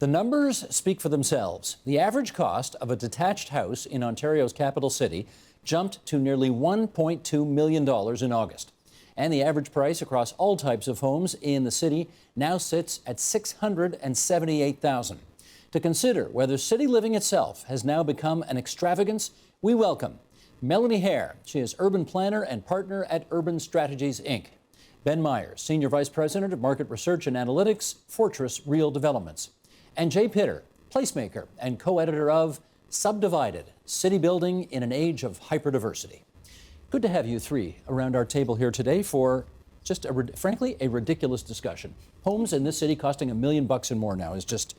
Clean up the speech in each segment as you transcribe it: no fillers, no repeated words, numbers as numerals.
The numbers speak for themselves. The average cost of a detached house in Ontario's capital city jumped to nearly $1.2 million in August. And the average price across all types of homes in the city now sits at $678,000. To consider whether city living itself has now become an extravagance, we welcome Melanie Hare. She is urban planner and partner at Urban Strategies, Inc. Ben Myers, Senior Vice President of Market Research and Analytics, Fortress Real Developments. And Jay Pitter, placemaker and co-editor of Subdivided, City Building in an Age of Hyperdiversity. Good to have you three around our table here today for just, frankly, a ridiculous discussion. Homes in this city costing $1 million and more now is just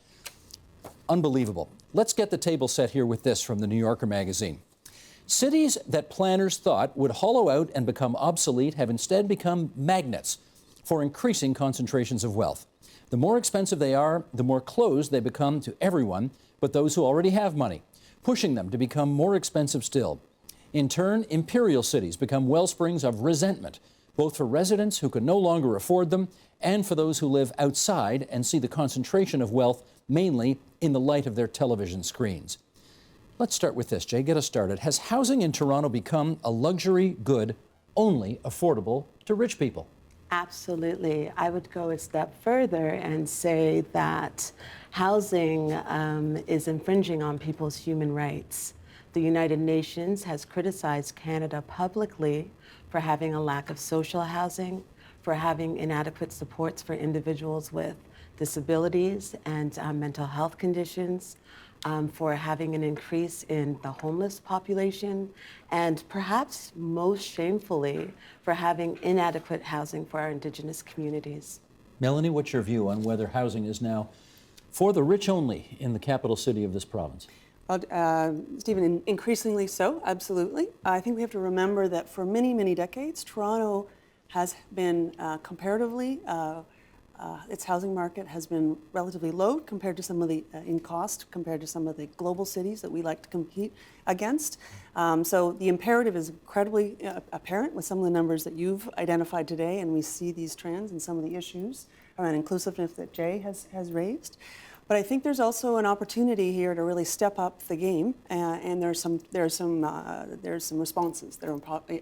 unbelievable. Let's get the table set here with this from the New Yorker magazine. Cities that planners thought would hollow out and become obsolete have instead become magnets for increasing concentrations of wealth. The more expensive they are, the more closed they become to everyone but those who already have money, pushing them to become more expensive still. In turn, imperial cities become wellsprings of resentment, both for residents who can no longer afford them and for those who live outside and see the concentration of wealth mainly in the light of their television screens. Let's start with this. Jay, get us started. Has housing in Toronto become a luxury good only affordable to rich people? Absolutely. I would go a step further and say that housing is infringing on people's human rights. The United Nations has criticized Canada publicly for having a lack of social housing, for having inadequate supports for individuals with disabilities and mental health conditions, for having an increase in the homeless population, and perhaps most shamefully, for having inadequate housing for our Indigenous communities. Melanie, what's your view on whether housing is now for the rich only in the capital city of this province? Stephen, increasingly so, absolutely. I think we have to remember that for many, many decades, Toronto has been comparatively its housing market has been relatively low compared to some of the, in cost, compared to some of the global cities that we like to compete against. So the imperative is incredibly apparent with some of the numbers that you've identified today, and we see these trends and some of the issues around inclusiveness that Jay has raised. But I think there's also an opportunity here to really step up the game, and there's some responses that are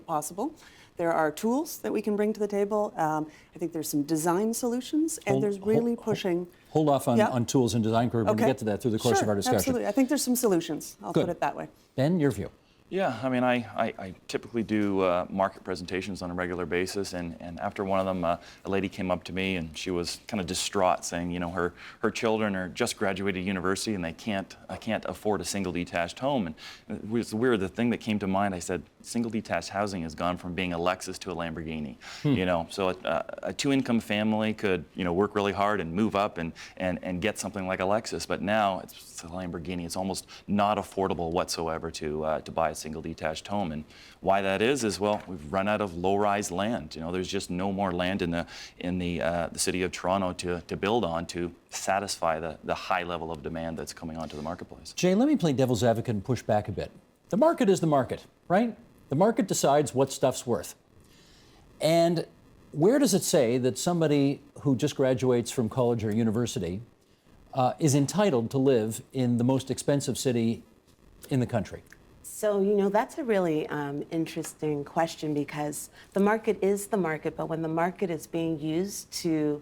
possible. There are tools that we can bring to the table. I think there's some design solutions, and there's really pushing. Hold off on tools and design. We're going to get to that through the course of our discussion. Absolutely. I think there's some solutions. I'll put it that way. Ben, your view. Yeah, I mean, I typically do market presentations on a regular basis, and after one of them, a lady came up to me and she was kind of distraught, saying, you know, her children are just graduated university and they can't afford a single detached home. And it was weird. The thing that came to mind, I said, single detached housing has gone from being a Lexus to a Lamborghini. You know, so a two-income family could, you know, work really hard and move up and get something like a Lexus, but now it's a Lamborghini. It's almost not affordable whatsoever to buy a single detached home. And why that is well, we've run out of low-rise land. You know, there's just no more land in the city of Toronto to build on to satisfy the high level of demand that's coming onto the marketplace. Jay, let me play devil's advocate and push back a bit. The market is the market, right? The market decides what stuff's worth. And where does it say that somebody who just graduates from college or university is entitled to live in the most expensive city in the country? So, you know, that's a really interesting question, because the market is the market, but when the market is being used to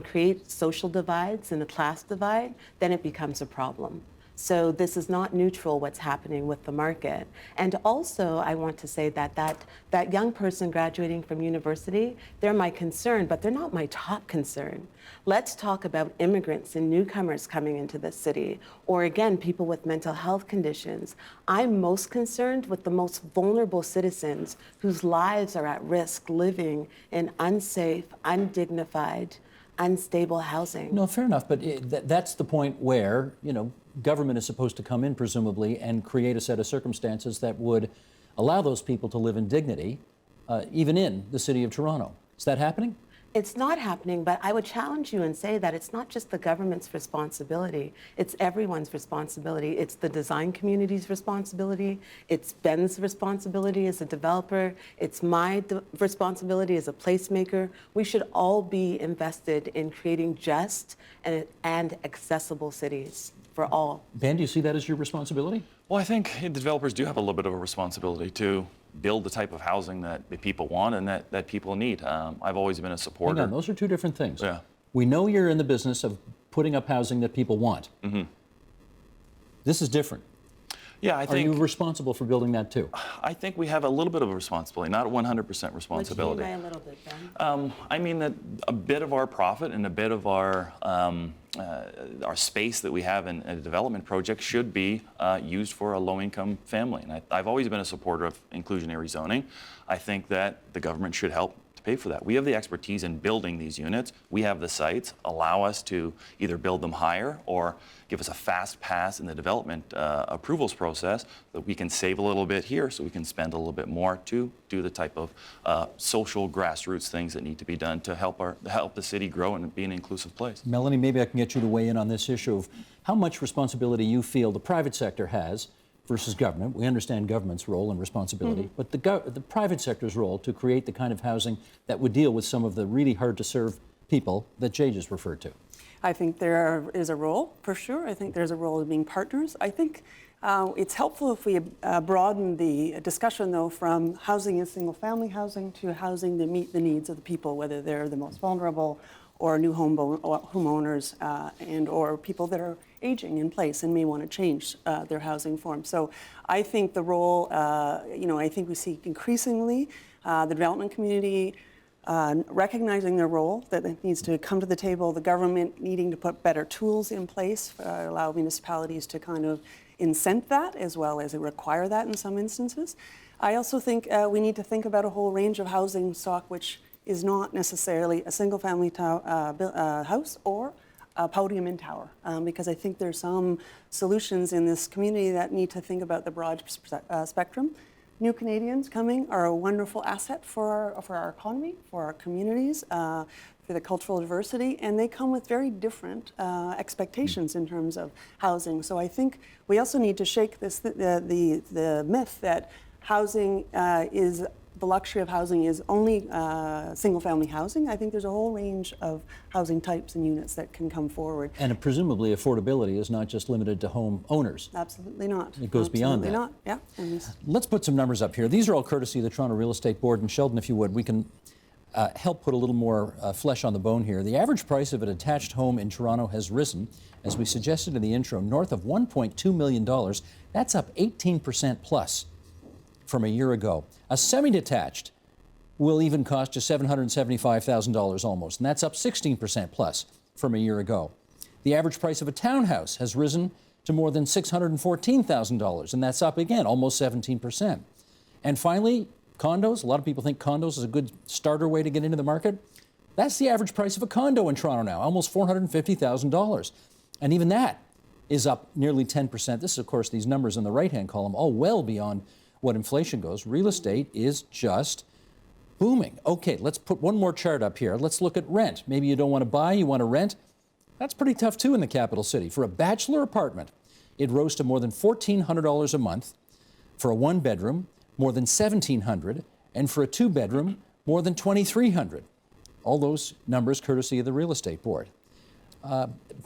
create social divides and a class divide, then it becomes a problem. So this is not neutral, what's happening with the market. And also, I want to say that young person graduating from university, they're my concern, but they're not my top concern. Let's talk about immigrants and newcomers coming into the city, or again, people with mental health conditions. I'm most concerned with the most vulnerable citizens whose lives are at risk living in unsafe, undignified, unstable housing. No, fair enough, but that's the point where, you know, government is supposed to come in, presumably, and create a set of circumstances that would allow those people to live in dignity, even in the city of Toronto. Is that happening? It's not happening, but I would challenge you and say that it's not just the government's responsibility. It's everyone's responsibility. It's the design community's responsibility. It's Ben's responsibility as a developer. It's my responsibility as a placemaker. We should all be invested in creating just and accessible cities for all. Ben, do you see that as your responsibility? Well, I think the developers do have a little bit of a responsibility to build the type of housing that people want and that people need. I've always been a supporter. Hang on, those are two different things. Yeah. We know you're in the business of putting up housing that people want. Mm-hmm. This is different. Yeah, I Are think you responsible for building that too? I think we have a little bit of a responsibility, not 100% responsibility. What do you mean by a little bit, Ben? I mean that a bit of our profit and a bit of our space that we have in a development project should be used for a low-income family. And I've always been a supporter of inclusionary zoning. I think that the government should help to pay for that. We have the expertise in building these units. We have the sites. Allow us to either build them higher or give us a fast pass in the development approvals process that we can save a little bit here so we can spend a little bit more to do the type of social grassroots things that need to be done to help the city grow and be an inclusive place. Melanie, maybe I can get you to weigh in on this issue of how much responsibility you feel the private sector has versus government. We understand government's role and responsibility, but the private sector's role to create the kind of housing that would deal with some of the really hard to serve people that Jay just referred to. I think there is a role, for sure. I think there's a role of being partners. I think it's helpful if we broaden the discussion, though, from housing as single-family housing to housing that meet the needs of the people, whether they're the most vulnerable or new homeowners and or people that are aging in place and may want to change their housing form. So I think the role, I think we see increasingly the development community recognizing their role, that it needs to come to the table, the government needing to put better tools in place, allow municipalities to kind of incent that as well as require that in some instances. I also think we need to think about a whole range of housing stock which is not necessarily a single-family house or a podium and tower, because I think there's some solutions in this community that need to think about the broad spectrum. New Canadians coming are a wonderful asset for our economy, for our communities, for the cultural diversity, and they come with very different expectations in terms of housing. So I think we also need to shake this the myth that housing the luxury of housing is only single-family housing. I think there's a whole range of housing types and units that can come forward. And presumably affordability is not just limited to home owners. Absolutely not. It goes beyond that. Absolutely not, yeah. Let's put some numbers up here. These are all courtesy of the Toronto Real Estate Board. And Sheldon, if you would, we can help put a little more flesh on the bone here. The average price of a detached home in Toronto has risen, as we suggested in the intro, north of $1.2 million. That's up 18% plus from a year ago. A semi-detached will even cost you $775,000 almost, and that's up 16% plus from a year ago. The average price of a townhouse has risen to more than $614,000, and that's up again, almost 17%. And finally, condos. A lot of people think condos is a good starter way to get into the market. That's the average price of a condo in Toronto now, almost $450,000. And even that is up nearly 10%. This is, of course, these numbers in the right-hand column, all well beyond what inflation goes. Real estate is just booming. Okay, let's put one more chart up here. Let's look at rent. Maybe you don't want to buy, you want to rent. That's pretty tough too in the capital city. For a bachelor apartment, it rose to more than $1,400 a month. For a one-bedroom, more than $1,700, and for a two-bedroom, more than $2,300. All those numbers courtesy of the Real Estate Board.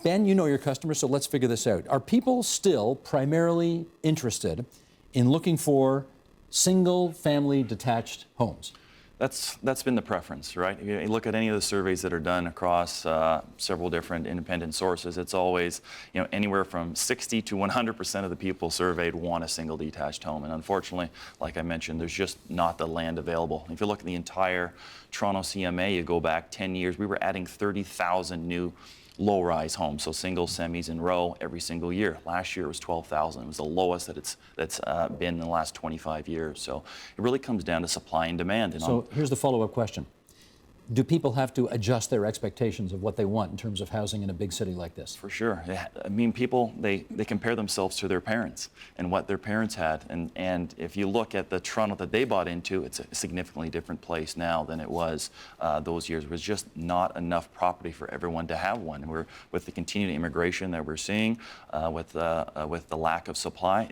Ben, you know your customers, so let's figure this out. Are people still primarily interested in looking for single-family detached homes? That's been the preference, right? If you look at any of the surveys that are done across several different independent sources, it's always, anywhere from 60 to 100% of the people surveyed want a single detached home. And unfortunately, like I mentioned, there's just not the land available. If you look at the entire Toronto CMA, you go back 10 years, we were adding 30,000 new low-rise homes, so single, semis, and row every single year. Last year it was 12,000. It was the lowest that's been in the last 25 years. So it really comes down to supply and demand. So here's the follow-up question. Do people have to adjust their expectations of what they want in terms of housing in a big city like this? For sure. Yeah, I mean, people, they compare themselves to their parents and what their parents had. And if you look at the Toronto that they bought into, it's a significantly different place now than it was those years. There was just not enough property for everyone to have one. With the continued immigration that we're seeing, with the lack of supply,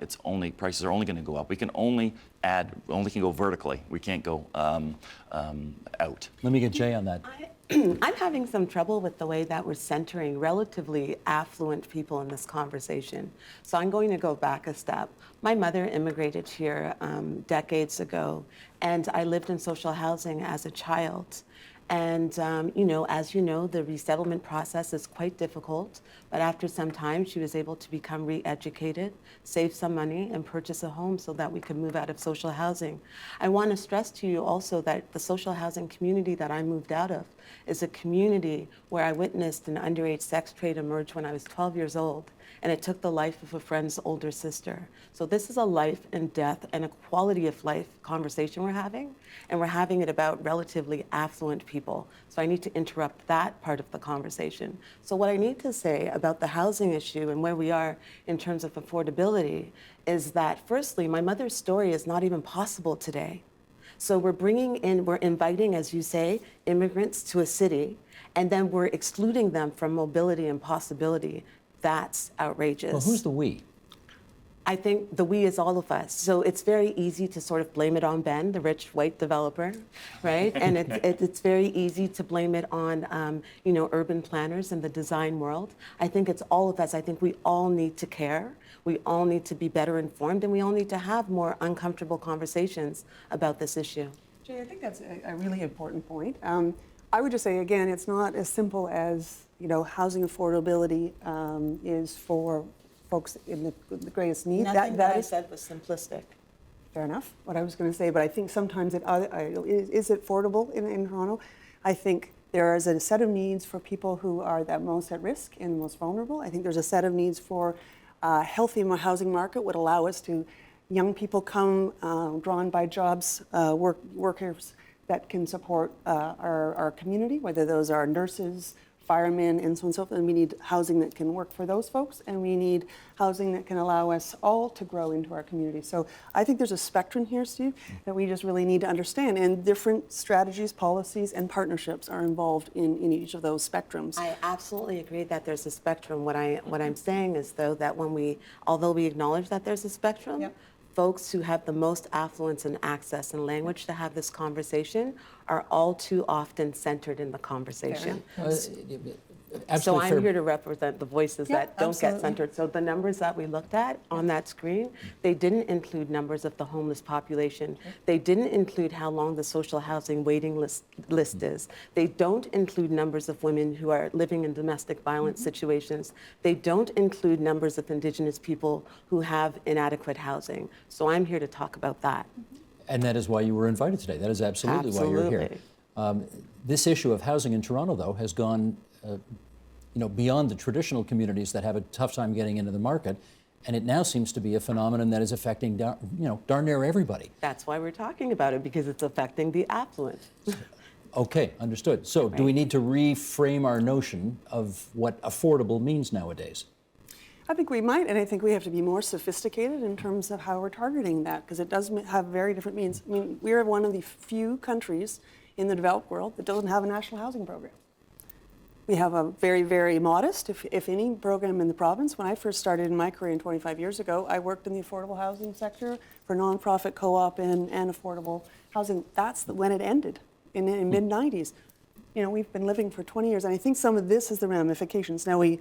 prices are only going to go up. We can only can go vertically. We can't go out. Let me get Jay on that. I'm having some trouble with the way that we're centering relatively affluent people in this conversation. So I'm going to go back a step. My mother immigrated here decades ago, and I lived in social housing as a child. And, as you know, the resettlement process is quite difficult. But after some time, she was able to become re-educated, save some money, and purchase a home so that we could move out of social housing. I want to stress to you also that the social housing community that I moved out of is a community where I witnessed an underage sex trade emerge when I was 12 years old. And it took the life of a friend's older sister. So this is a life and death and a quality of life conversation we're having, and we're having it about relatively affluent people. So I need to interrupt that part of the conversation. So what I need to say about the housing issue and where we are in terms of affordability is that, firstly, my mother's story is not even possible today. So we're inviting, as you say, immigrants to a city, and then we're excluding them from mobility and possibility. That's outrageous. Well, who's the we? I think the we is all of us. So it's very easy to sort of blame it on Ben, the rich white developer, right? And it's very easy to blame it on, urban planners in the design world. I think it's all of us. I think we all need to care. We all need to be better informed, and we all need to have more uncomfortable conversations about this issue. Jay, I think that's a really important point. I would just say, again, it's not as simple as, housing affordability is for folks in the greatest need. Nothing that I said was simplistic. Fair enough, what I was going to say, but I think sometimes is it affordable in Toronto? I think there is a set of needs for people who are the most at risk and most vulnerable. I think there's a set of needs for a healthy housing market would allow us to, young people come drawn by jobs, workers that can support our community, whether those are nurses, firemen, and so on and so forth. And we need housing that can work for those folks, and we need housing that can allow us all to grow into our community. So I think there's a spectrum here, Steve, that we just really need to understand, and different strategies, policies, and partnerships are involved in each of those spectrums. I absolutely agree that there's a spectrum. What I'm saying is, though, that although we acknowledge that there's a spectrum, Yep. folks who have the most affluence and access and language to have this conversation are all too often centered in the conversation. Absolutely So I'm fair. here to represent the voices Yeah, that don't absolutely. get centered. So the numbers that we looked at on that screen, they didn't include numbers of the homeless population. They didn't include how long the social housing waiting list is. They don't include numbers of women who are living in domestic violence situations. They don't include numbers of Indigenous people who have inadequate housing. So I'm here to talk about that. And that is why you were invited today. That is absolutely why you're here. This issue of housing in Toronto, though, has gone beyond the traditional communities that have a tough time getting into the market, and it now seems to be a phenomenon that is affecting darn near everybody. That's why we're talking about it, because it's affecting the affluent. Okay, understood. So do we need to reframe our notion of what affordable means nowadays? I think we might, and I think we have to be more sophisticated in terms of how we're targeting that, because it does have very different means. I mean, we're one of the few countries in the developed world that doesn't have a national housing program. We have a very, very modest, if any, program in the province. When I first started in my career 25 years ago, I worked in the affordable housing sector for nonprofit co-op and affordable housing. That's when it ended in mid-90s. We've been living for 20 years, and I think some of this is the ramifications. Now we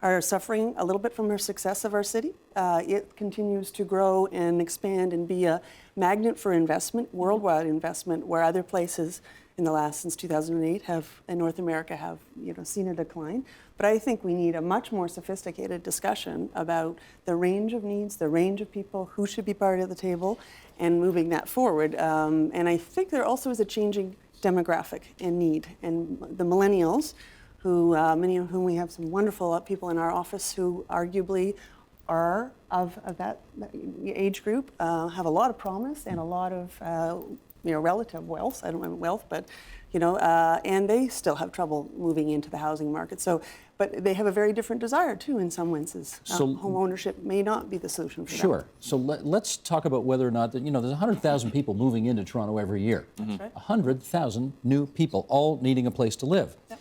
are suffering a little bit from the success of our city. It continues to grow and expand and be a magnet for investment, worldwide investment, where other places since 2008 in North America have seen a decline. But I think we need a much more sophisticated discussion about the range of needs, the range of people who should be part of the table, and moving that forward. And I think there also is a changing demographic and need. And the millennials, who many of whom we have some wonderful people in our office who arguably are of that age group, have a lot of promise and a lot of relative wealth. I don't want wealth, but and they still have trouble moving into the housing market. So, but they have a very different desire too in some instances. So- Home ownership may not be the solution for them. Sure. So let's talk about whether or not that, there's 100,000 people moving into Toronto every year. That's right. 100,000 new people, all needing a place to live. Yep.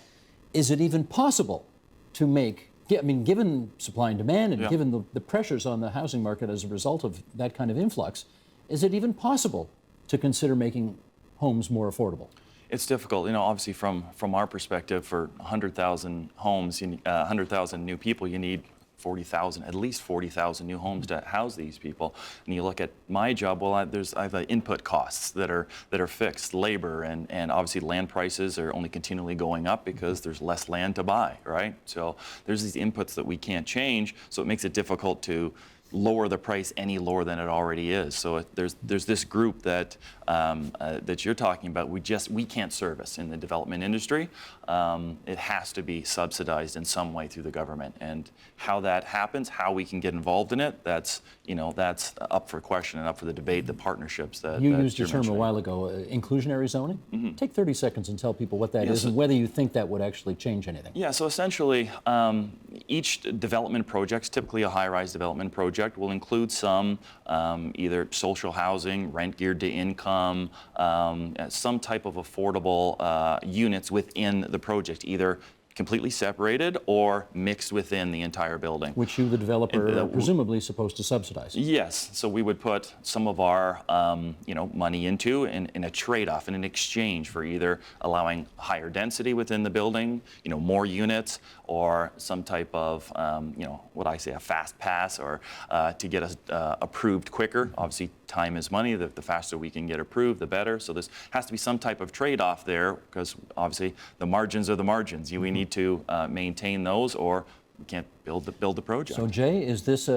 Is it even possible to make, given supply and demand and Yeah. given the pressures on the housing market as a result of that kind of influx, is it even possible to consider making homes more affordable? It's difficult, obviously from our perspective, for 100,000 homes, 100,000 new people, you need 40,000, at least 40,000 new homes to house these people. And you look at my job, well, I have input costs that are fixed, labor, and obviously land prices are only continually going up because there's less land to buy, right? So there's these inputs that we can't change, so it makes it difficult to lower the price any lower than it already is. So there's this group that you're talking about. We can't service in the development industry. It has to be subsidized in some way through the government, and how that happens, how we can get involved in it, that's up for question and up for the debate. The partnerships that You used a you're term a mentioning. while ago, inclusionary zoning. Take 30 seconds and tell people what that is so- and whether you think that would actually change anything. Yeah, so essentially, each development project, typically a high-rise development project, will include some either social housing, rent geared to income, some type of affordable units within the project, either completely separated or mixed within the entire building. Which you, the developer, And, are presumably supposed to subsidize. Yes, so we would put some of our money into in a trade-off, in an exchange for either allowing higher density within the building, more units, or some type of what I say, a fast pass, or to get us approved quicker. Obviously, time is money. The faster we can get approved, the better. So this has to be some type of trade-off there, because obviously the margins are the margins. We need to maintain those, or we can't build the project. So Jay, is this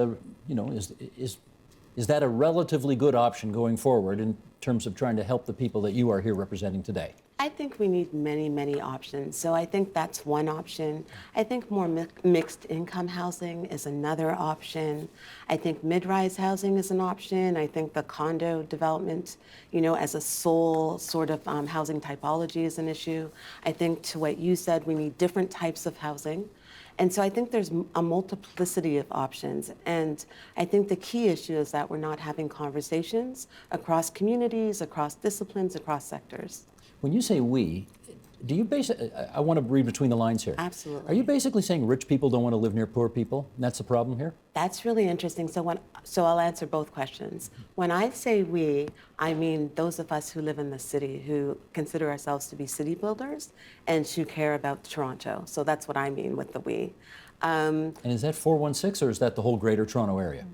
is that a relatively good option going forward in terms of trying to help the people that you are here representing today? I think we need many, many options. So I think that's one option. I think more mixed income housing is another option. I think mid-rise housing is an option. I think the condo development, as a sole sort of housing typology is an issue. I think to what you said, we need different types of housing. And so I think there's a multiplicity of options. And I think the key issue is that we're not having conversations across communities, across disciplines, across sectors. When you say we, do you I want to read between the lines here. Absolutely. Are you basically saying rich people don't want to live near poor people? And that's the problem here? That's really interesting. So I'll answer both questions. When I say we, I mean those of us who live in the city, who consider ourselves to be city builders and who care about Toronto. So that's what I mean with the we. And is that 416 or is that the whole Greater Toronto area?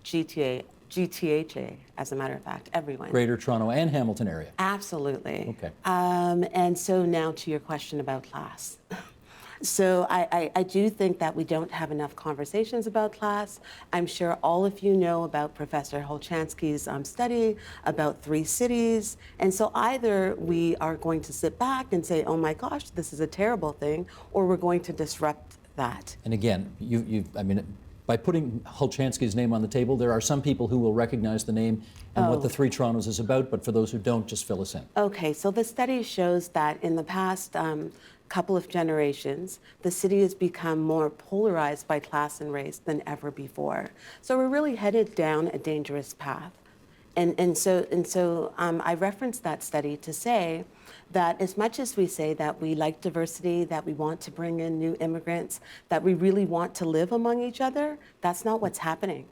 GTHA, as a matter of fact, everyone. Greater Toronto and Hamilton area? Absolutely. Okay. And so now to your question about class. So I do think that we don't have enough conversations about class. I'm sure all of you know about Professor Holchansky's study about 3 cities. And so either we are going to sit back and say, oh my gosh, this is a terrible thing, or we're going to disrupt that. And again, by putting Holchansky's name on the table, there are some people who will recognize the name and what the 3 Torontos is about, but for those who don't, just fill us in. Okay, so the study shows that in the past couple of generations, the city has become more polarized by class and race than ever before. So we're really headed down a dangerous path. And so I referenced that study to say that as much as we say that we like diversity, that we want to bring in new immigrants, that we really want to live among each other, that's not what's happening.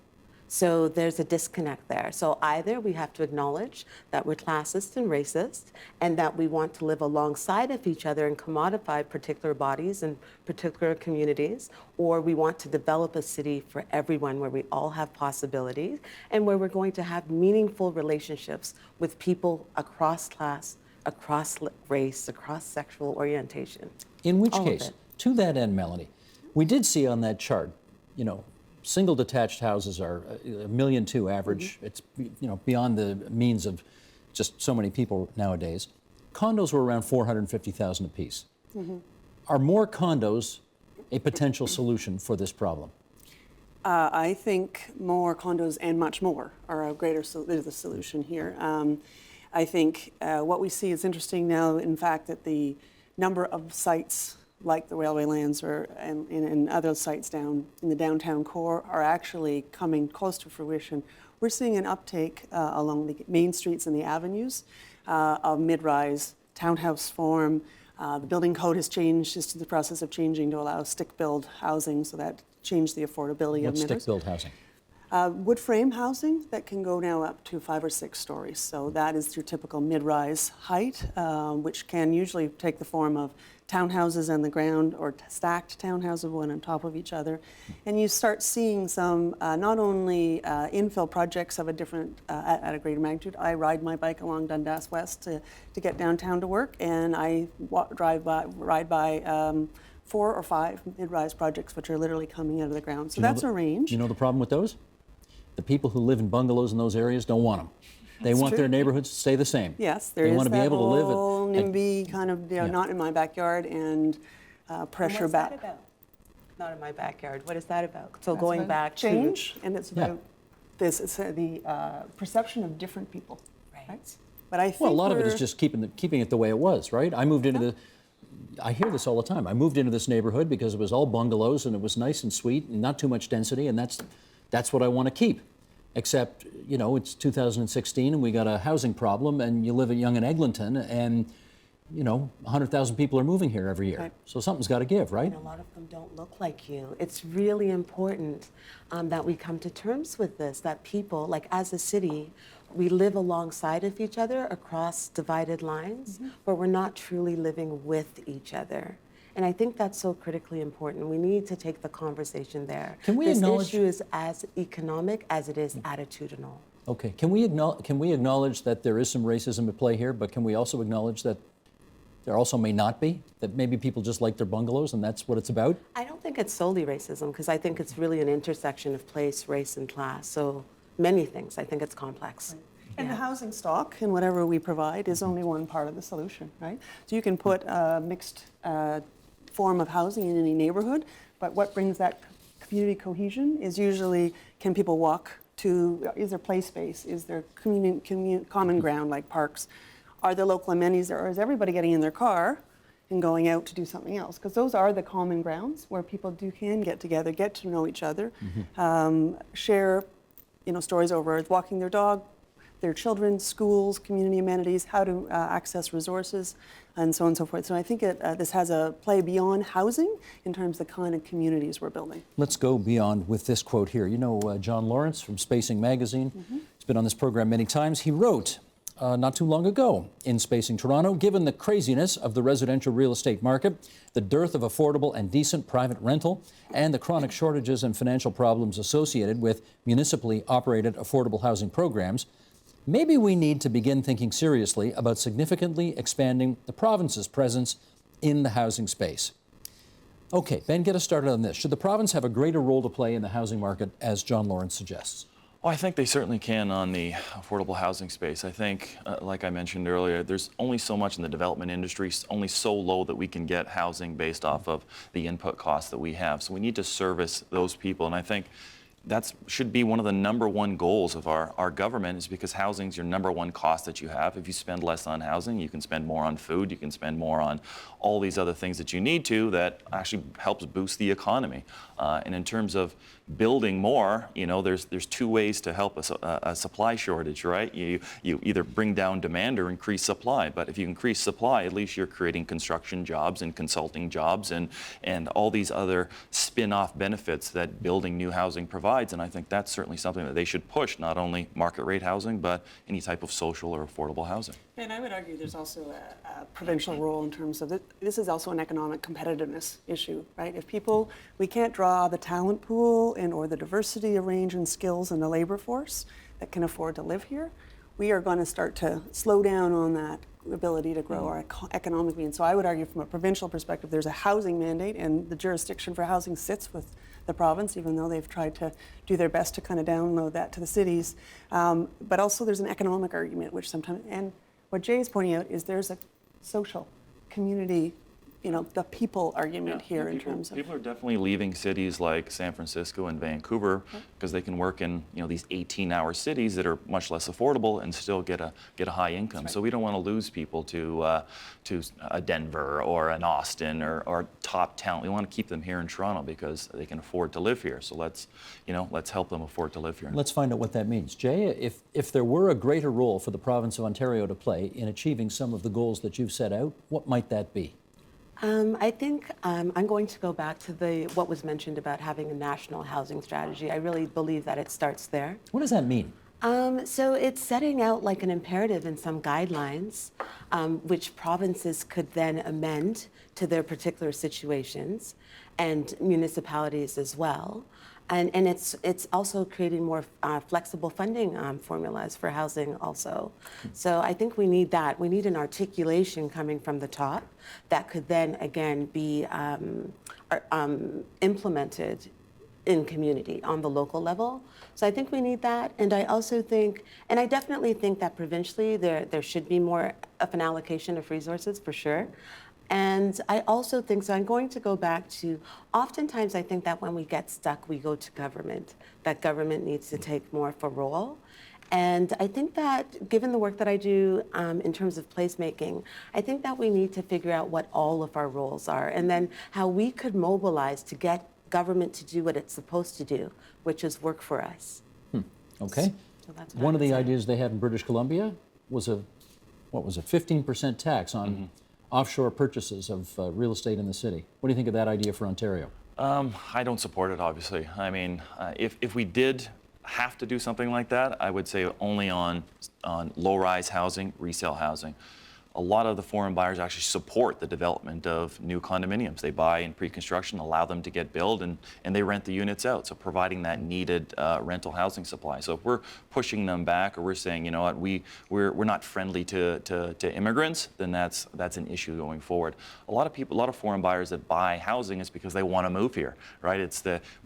So there's a disconnect there. So either we have to acknowledge that we're classist and racist, and that we want to live alongside of each other and commodify particular bodies and particular communities, or we want to develop a city for everyone where we all have possibilities and where we're going to have meaningful relationships with people across class, across race, across sexual orientation. In which All of case, it. to that end, Melanie, we did see on that chart, single detached houses are $1.2 million average. It's beyond the means of just so many people nowadays. Condos were around $450,000 apiece. Are more condos a potential solution for this problem? I think more condos and much more are a greater is the solution here. I think what we see is interesting now, in fact, that the number of sites like the railway lands and other sites down in the downtown core are actually coming close to fruition. We're seeing an uptake along the main streets and the avenues of mid-rise townhouse form. The building code has changed, is in the process of changing to allow stick-built housing, so that changed the affordability of What's mid-rise. stick-built housing? Wood frame housing that can go now up to 5 or 6 stories. So that is your typical mid-rise height, which can usually take the form of townhouses on the ground or stacked townhouses, one on top of each other. And you start seeing some not only infill projects of a different, at a greater magnitude. I ride my bike along Dundas West to get downtown to work, and I ride by 4 or 5 mid-rise projects which are literally coming out of the ground. So that's a range. You know the problem with those? The people who live in bungalows in those areas don't want them. They want true. their neighborhoods to stay the same. Yes, there they is want to be that able to live whole and NIMBY kind of, not in my backyard and pressure What's back. that about? Not in my backyard. What is that about? So going back to Change, and it's Yeah. about this, it's the perception of different people. Right. But I think well, a lot of it is we're- just keeping it the way it was, right? I moved into I hear this all the time. I moved into this neighborhood because it was all bungalows and it was nice and sweet and not too much density, and that's what I want to keep. Except, it's 2016 and we got a housing problem, and you live at Yonge and Eglinton, and 100,000 people are moving here every year. Right. So something's got to give, right? And a lot of them don't look like you. It's really important that we come to terms with this, that people, like as a city, we live alongside of each other across divided lines, but we're not truly living with each other. And I think that's so critically important. We need to take the conversation there. Can we this acknowledge- issue is as economic as it is attitudinal. Okay. Can we acknowledge that there is some racism at play here, but can we also acknowledge that there also may not be, that maybe people just like their bungalows and that's what it's about? I don't think it's solely racism, because I think it's really an intersection of place, race, and class. So many things. I think it's complex. And the Yeah. housing stock and whatever we provide is only one part of the solution, right? So you can put a mixed form of housing in any neighborhood, but what brings that community cohesion is usually, can people walk to, is there play space, is there common ground like parks, are there local amenities, or is everybody getting in their car and going out to do something else? Because those are the common grounds where people can get together, get to know each other, share stories over walking their dog, their children, schools, community amenities, how to access resources, and so on and so forth. So I think this has a play beyond housing in terms of the kind of communities we're building. Let's go beyond with this quote here. John Lawrence from Spacing Magazine, he's been on this program many times. He wrote not too long ago in Spacing Toronto, given the craziness of the residential real estate market, the dearth of affordable and decent private rental, and the chronic shortages and financial problems associated with municipally operated affordable housing programs, maybe we need to begin thinking seriously about significantly expanding the province's presence in the housing space. Okay, Ben, get us started on this. Should the province have a greater role to play in the housing market, as John Lawrence suggests? Well, I think they certainly can on the affordable housing space. I think, like I mentioned earlier, there's only so much in the development industry, only so low that we can get housing based off of the input costs that we have. So we need to service those people, and I think that should be one of the number one goals of our government, is because housing is your number one cost that you have. If you spend less on housing, you can spend more on food, you can spend more on all these other things that you need to, that actually helps boost the economy. And in terms of building more, there's two ways to help a supply shortage, right? You either bring down demand or increase supply. But if you increase supply, at least you're creating construction jobs and consulting jobs and all these other spin-off benefits that building new housing provides. And I think that's certainly something that they should push, not only market rate housing, but any type of social or affordable housing. And I would argue there's also a provincial role in terms of this is also an economic competitiveness issue, right? If we can't draw the talent pool or the diversity of range and skills in the labor force that can afford to live here, we are going to start to slow down on that ability to grow our economic means. So I would argue from a provincial perspective, there's a housing mandate, and the jurisdiction for housing sits with the province, even though they've tried to do their best to kind of download that to the cities. But also there's an economic argument, which sometimes, and what Jay is pointing out is there's a social community the people argument here in terms of. People are definitely leaving cities like San Francisco and Vancouver because they can work in these 18-hour cities that are much less affordable and still get a high income. So we don't want to lose people to a Denver or an Austin or top talent. We want to keep them here in Toronto because they can afford to live here. So let's help them afford to live here. Let's find out what that means. Jay, if there were a greater role for the province of Ontario to play in achieving some of the goals that you've set out, what might that be? I think I'm going to go back to what was mentioned about having a national housing strategy. I really believe that it starts there. What does that mean? So it's setting out like an imperative and some guidelines, which provinces could then amend to their particular situations, and municipalities as well. And it's also creating more flexible funding formulas for housing also. So I think we need that. We need an articulation coming from the top that could then again be implemented in community on the local level. So I think we need that. And I also think, and I definitely think that provincially there should be more of an allocation of resources for sure. And I also think, so I'm going to go back to, oftentimes I think that when we get stuck, we go to government, that government needs to take more of a role. And I think that given the work that I do in terms of placemaking, I think that we need to figure out what all of our roles are and then how we could mobilize to get government to do what it's supposed to do, which is work for us. Okay. So that's what One I of would the say. ideas they had in British Columbia was a 15% tax on offshore purchases of real estate in the city. What do you think of that idea for Ontario? I don't support it, obviously. I mean, if we did have to do something like that, I would say only on low-rise housing, resale housing. A lot of the foreign buyers actually support the development of new condominiums. They buy in pre-construction, allow them to get built, and they rent the units out, so providing that needed rental housing supply. So if we're pushing them back, or we're saying, you know what, we're not friendly to immigrants, then that's an issue going forward. A lot of foreign buyers that buy housing is because they want to move here, right?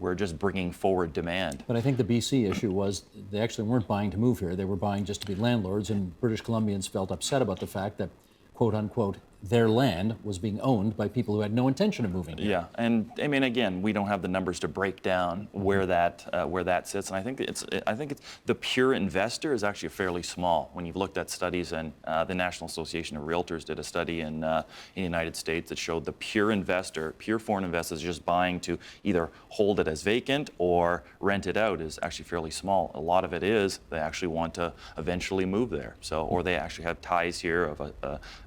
We're just bringing forward demand. But I think the BC issue was they actually weren't buying to move here. They were buying just to be landlords, and British Columbians felt upset about the fact that, quote unquote, their land was being owned by people who had no intention of moving here. Yeah, and I mean, again, we don't have the numbers to break down where that sits, and I think it's the pure investor is actually fairly small. When you've looked at studies, and the National Association of Realtors did a study in the United States that showed the pure investor, pure foreign investors just buying to either hold it as vacant or rent it out is actually fairly small. A lot of it is they actually want to eventually move there, or they actually have ties here of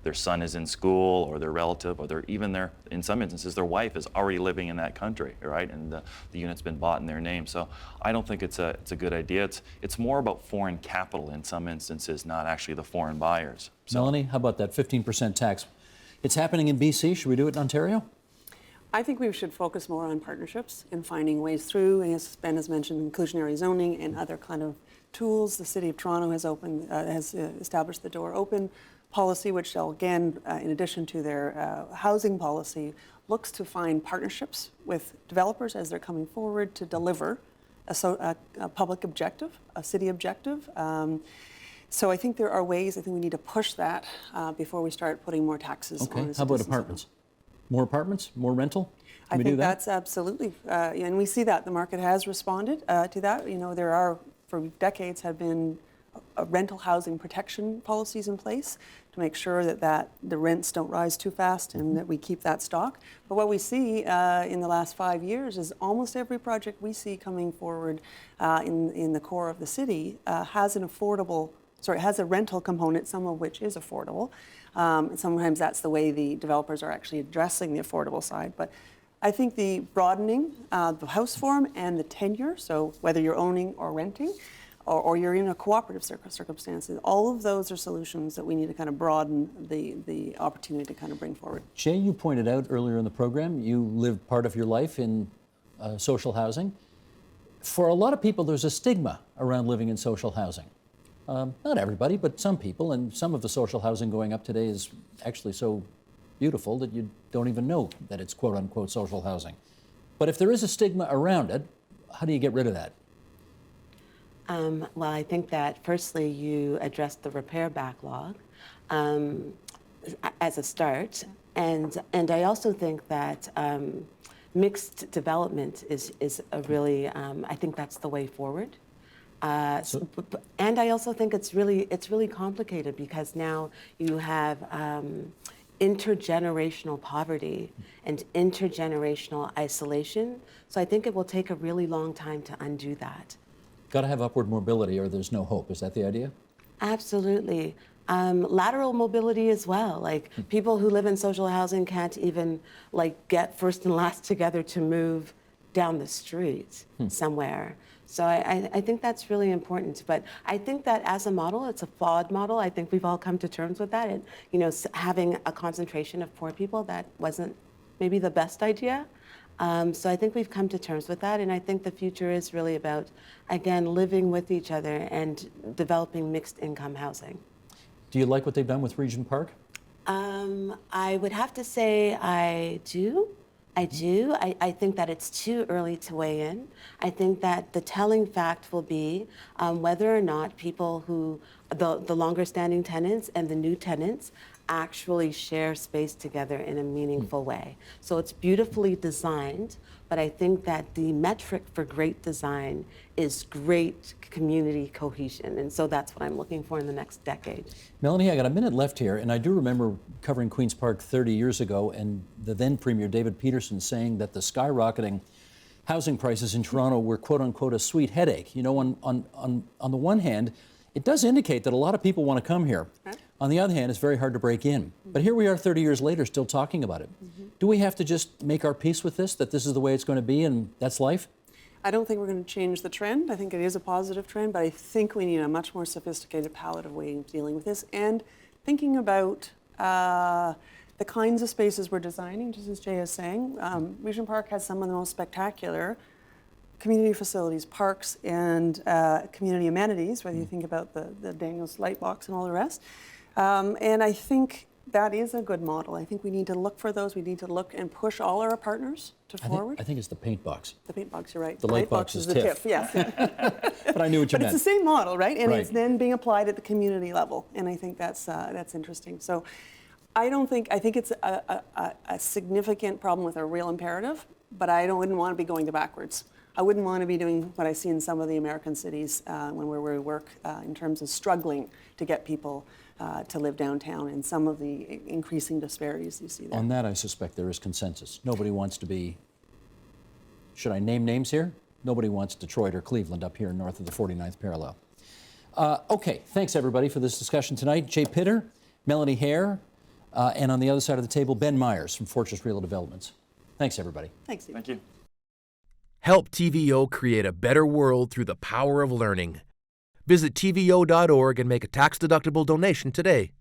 their son is in school, or their relative, or in some instances, their wife is already living in that country, right? And the unit's been bought in their name. So I don't think it's a good idea. It's more about foreign capital in some instances, not actually the foreign buyers. So, Melanie, how about that 15% tax? It's happening in BC. Should we do it in Ontario? I think we should focus more on partnerships and finding ways through, and as Ben has mentioned, inclusionary zoning and other kind of tools. The City of Toronto has established the Door Open policy, which shall, again, in addition to their housing policy, looks to find partnerships with developers as they're coming forward to deliver a public objective, a city objective. So I think there are ways. I think we need to push that before we start putting more taxes on Okay. the How about citizens. apartments? More apartments? More rental? I Can we do think that? that's absolutely, and we see that the market has responded to that. You know, there are, for decades, have been rental housing protection policies in place to make sure that the rents don't rise too fast and that we keep that stock. But what we see in the last 5 years is almost every project we see coming forward in the core of the city has a rental component, some of which is affordable. Sometimes that's the way the developers are actually addressing the affordable side. But I think the broadening the house form and the tenure, so whether you're owning or renting, or you're in a cooperative circumstances, all of those are solutions that we need to kind of broaden the opportunity to kind of bring forward. Jay, you pointed out earlier in the program, you lived part of your life in social housing. For a lot of people, there's a stigma around living in social housing. Not everybody, but some people, and some of the social housing going up today is actually so beautiful that you don't even know that it's quote unquote social housing. But if there is a stigma around it, how do you get rid of that? Well, I think that firstly you address the repair backlog as a start, And I also think that mixed development is a really, I think that's the way forward. And I also think it's really complicated because now you have intergenerational poverty and intergenerational isolation. So I think it will take a really long time to undo that. Got to have upward mobility or there's no hope. Is that the idea? Absolutely. Lateral mobility as well. Like people who live in social housing can't even get first and last together to move down the street somewhere. So I think that's really important. But I think that as a model, it's a flawed model. I think we've all come to terms with that. And, having a concentration of poor people, that wasn't maybe the best idea. So I think we've come to terms with that. And I think the future is really about, again, living with each other and developing mixed income housing. Do you like what they've done with Regent Park? I would have to say I do. I do. I think that it's too early to weigh in. I think that the telling fact will be whether or not people who, the longer standing tenants and the new tenants, actually share space together in a meaningful way. So it's beautifully designed, but I think that the metric for great design is great community cohesion. And so that's what I'm looking for in the next decade. Melanie, I got a minute left here, and I do remember covering Queen's Park 30 years ago and the then Premier David Peterson saying that the skyrocketing housing prices in Toronto were quote unquote a sweet headache. On the one hand, it does indicate that a lot of people want to come here. Okay. On the other hand, it's very hard to break in. But here we are 30 years later still talking about it. Do we have to just make our peace with this, that this is the way it's going to be and that's life? I don't think we're going to change the trend. I think it is a positive trend, but I think we need a much more sophisticated palette of ways of dealing with this and thinking about the kinds of spaces we're designing, just as Jay is saying. Regent Park has some of the most spectacular community facilities, parks, and community amenities, whether you think about the Daniels Lightbox and all the rest. And I think that is a good model. I think we need to look for those. We need to look and push all our partners to forward. I think it's the paint box. The paint box, you're right. The light box is the TIF, yes. But I knew what you meant. But it's the same model, right? And Right. it's then being applied at the community level. And I think that's interesting. So I think it's a significant problem with a real imperative, but I wouldn't want to be going to backwards. I wouldn't want to be doing what I see in some of the American cities when we work in terms of struggling to get people to live downtown and some of the increasing disparities you see there. On that, I suspect there is consensus. Nobody wants to be, should I name names here? Nobody wants Detroit or Cleveland up here north of the 49th parallel. Okay, thanks everybody for this discussion tonight. Jay Pitter, Melanie Hare, and on the other side of the table, Ben Myers from Fortress Real Developments. Thanks everybody. Thanks, Steve. Thank you. Help TVO create a better world through the power of learning. Visit TVO.org and make a tax-deductible donation today.